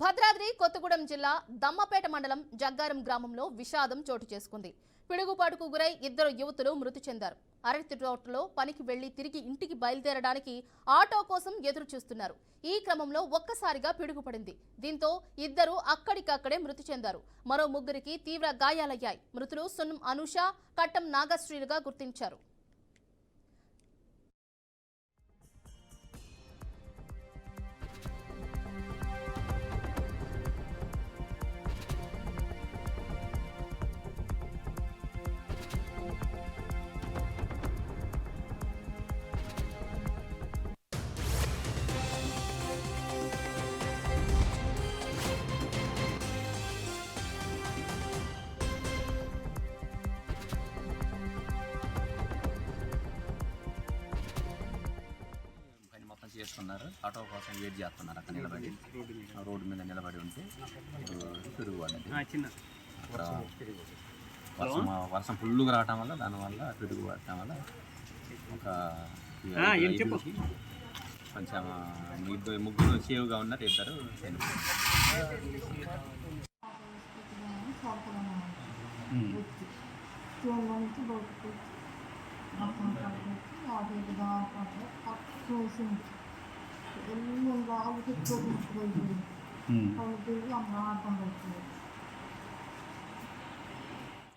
భద్రాద్రి కొత్తగూడెం జిల్లా దమ్మపేట మండలం జగ్గారం గ్రామంలో విషాదం చోటు చేసుకుంది. పిడుగుపాటుకు గురై ఇద్దరు యువతులు మృతి చెందారు. అరటి తోటలో పనికి వెళ్లి తిరిగి ఇంటికి బయలుదేరడానికి ఆటో కోసం ఎదురు చూస్తున్నారు. ఈ క్రమంలో ఒక్కసారిగా పిడుగుపడింది. దీంతో ఇద్దరు అక్కడికక్కడే మృతి చెందారు. మరో ముగ్గురికి తీవ్ర గాయాలయ్యాయి. మృతులు సున్నం అనూష, కట్టం నాగశ్రీలుగా గుర్తించారు. చేస్తున్నారు. ఆటో కోసం వెయిట్ చేస్తున్నారు. అక్కడ నిలబడి రోడ్డు మీద నిలబడి ఉంటే పిడుగు పడింది. వర్షం ఫుల్గా రావటం వల్ల దానివల్ల పిడుగు పడటం వల్ల ఒక కొంచెం ముగ్గురు సేవ్గా ఉన్నారు. ఇద్దరు చూసింది ఎన్ని రాళ్ళు తెచ్చుకోవచ్చు